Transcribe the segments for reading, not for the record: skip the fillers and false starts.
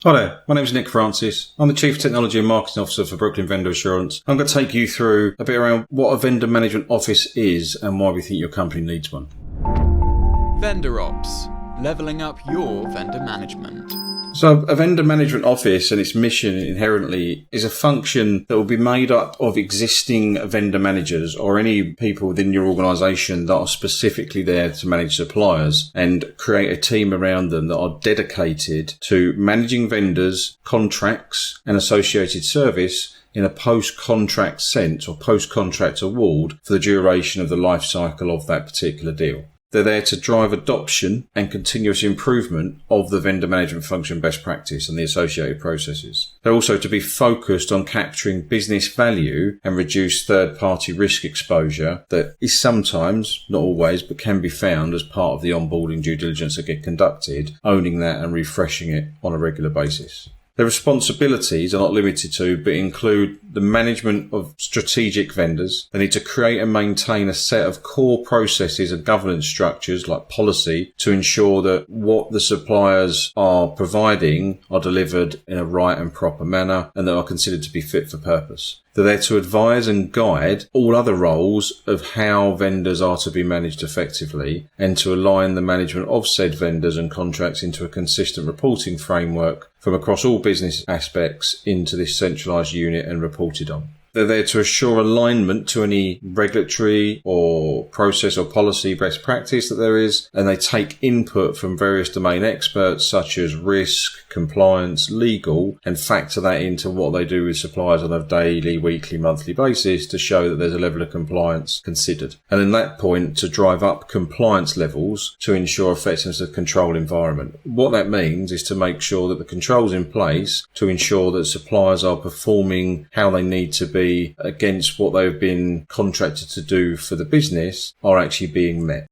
Hi there, my name is Nick Francis. I'm the Chief Technology and Marketing Officer for Brooklyn Vendor Assurance. I'm going to take you through a bit around what a vendor management office is and why we think your company needs one. Vendor Ops, leveling up your vendor management. So a vendor management office and its mission inherently is a function that will be made up of existing vendor managers or any people within your organisation that are specifically there to manage suppliers, and create a team around them that are dedicated to managing vendors, contracts and associated service in a post-contract sense or post-contract award for the duration of the life cycle of that particular deal. They're there to drive adoption and continuous improvement of the vendor management function best practice and the associated processes. They're also to be focused on capturing business value and reduce third-party risk exposure that is sometimes, not always, but can be found as part of the onboarding due diligence that get conducted, owning that and refreshing it on a regular basis. Their responsibilities are not limited to, but include the management of strategic vendors. They need to create and maintain a set of core processes and governance structures like policy to ensure that what the suppliers are providing are delivered in a right and proper manner and that are considered to be fit for purpose. They're there to advise and guide all other roles of how vendors are to be managed effectively and to align the management of said vendors and contracts into a consistent reporting framework from across all business aspects into this centralised unit and reported on. They're there to assure alignment to any regulatory or process or policy best practice that there is, and they take input from various domain experts such as risk, compliance, legal, and factor that into what they do with suppliers on a daily, weekly, monthly basis to show that there's a level of compliance considered. And in that point, to drive up compliance levels to ensure effectiveness of control environment. What that means is to make sure that the controls in place to ensure that suppliers are performing how they need to be against what they've been contracted to do for the business are actually being met.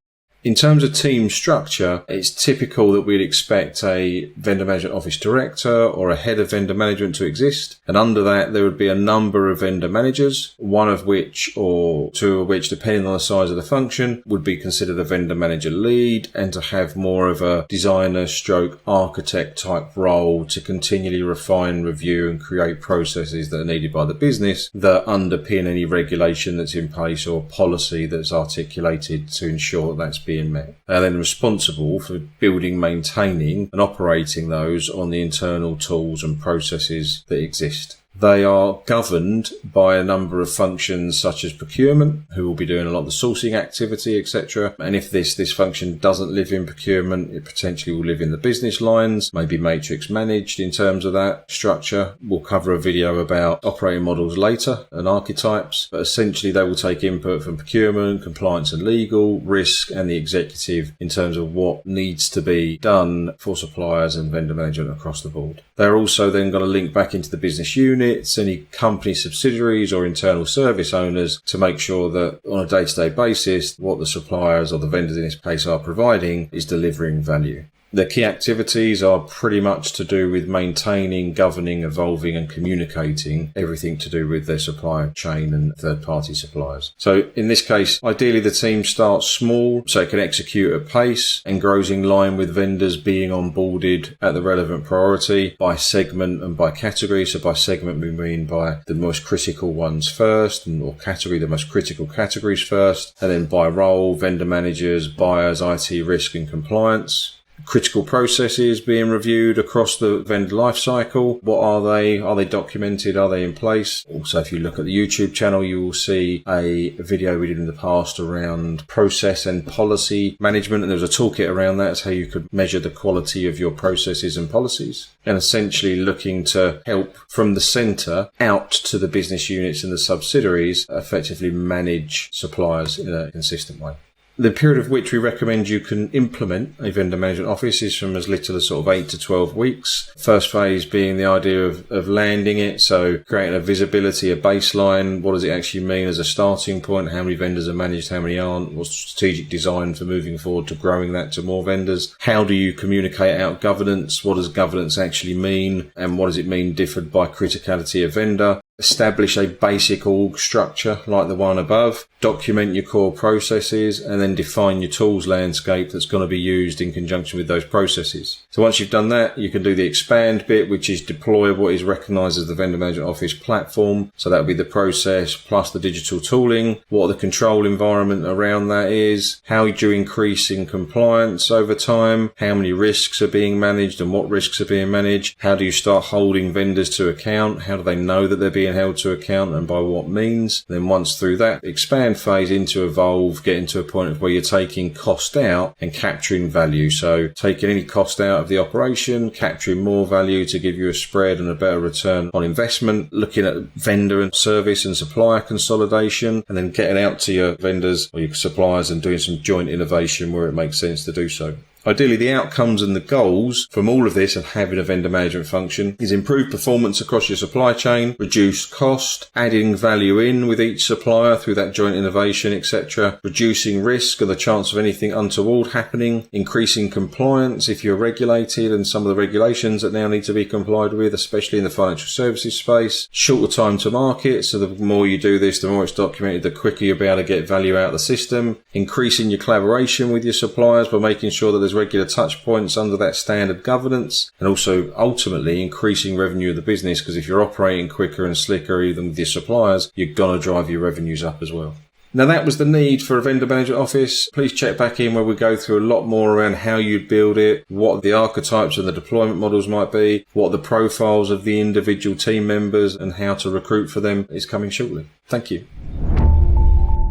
In terms of team structure, it's typical that we'd expect a vendor management office director or a head of vendor management to exist. And under that, there would be a number of vendor managers, one of which or two of which, depending on the size of the function, would be considered a vendor manager lead and to have more of a designer stroke architect type role to continually refine, review and create processes that are needed by the business that underpin any regulation that's in place or policy that's articulated to ensure that's being met. They're then responsible for building, maintaining and operating those on the internal tools and processes that exist. They are governed by a number of functions such as procurement, who will be doing a lot of the sourcing activity, etc. And if this function doesn't live in procurement, it potentially will live in the business lines, maybe matrix managed in terms of that structure. We'll cover a video about operating models later and archetypes, but essentially they will take input from procurement, compliance and legal, risk and the executive in terms of what needs to be done for suppliers and vendor management across the board. They're also then going to link back into the business unit, any company subsidiaries or internal service owners to make sure that on a day-to-day basis, what the suppliers or the vendors in this case are providing is delivering value. The key activities are pretty much to do with maintaining, governing, evolving and communicating everything to do with their supply chain and third-party suppliers. So in this case, ideally the team starts small so it can execute at pace and grows in line with vendors being onboarded at the relevant priority by segment and by category. So by segment we mean by the most critical ones first, or category, the most critical categories first, and then by role, vendor managers, buyers, IT risk and compliance. Critical processes being reviewed across the vendor life cycle. What are they? Are they documented? Are they in place? Also, if you look at the YouTube channel, you will see a video we did in the past around process and policy management. And there was a toolkit around that as how you could measure the quality of your processes and policies. And essentially looking to help from the centre out to the business units and the subsidiaries effectively manage suppliers in a consistent way. The period of which we recommend you can implement a vendor management office is from as little as sort of 8 to 12 weeks. First phase being the idea of landing it, so creating a visibility, a baseline. What does it actually mean as a starting point? How many vendors are managed? How many aren't? What's strategic design for moving forward to growing that to more vendors? How do you communicate out governance? What does governance actually mean? And what does it mean differed by criticality of vendor? establish a basic org structure like the one above, document your core processes, and then define your tools landscape that's going to be used in conjunction with those processes. So once you've done that, you can do the expand bit, which is deploy what is recognized as the Vendor Management Office platform. So that would be the process plus the digital tooling, what the control environment around that is, how do you increase in compliance over time, how many risks are being managed and what risks are being managed, how do you start holding vendors to account, how do they know that they're being held to account and by what means. And then once through that expand phase into evolve, getting to a point of where you're taking cost out and capturing value. So taking any cost out of the operation, capturing more value to give you a spread and a better return on investment, looking at vendor and service and supplier consolidation, and then getting out to your vendors or your suppliers and doing some joint innovation where it makes sense to do so. Ideally, the outcomes and the goals from all of this and having a vendor management function is improved performance across your supply chain, reduced cost, adding value in with each supplier through that joint innovation, etc., reducing risk or the chance of anything untoward happening, increasing compliance if you're regulated and some of the regulations that now need to be complied with, especially in the financial services space, shorter time to market, so the more you do this, the more it's documented, the quicker you'll be able to get value out of the system, increasing your collaboration with your suppliers by making sure that there's regular touch points under that standard governance, and also ultimately increasing revenue of the business, because if you're operating quicker and slicker even with your suppliers, you're going to drive your revenues up as well. Now that was the need for a vendor management office. Please check back in where we go through a lot more around how you'd build it, what the archetypes and the deployment models might be, what the profiles of the individual team members and how to recruit for them is coming shortly. Thank you.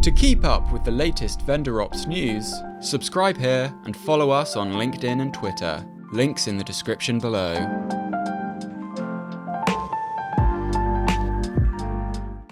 To keep up with the latest Vendor Ops news, subscribe here and follow us on LinkedIn and Twitter. Links in the description below.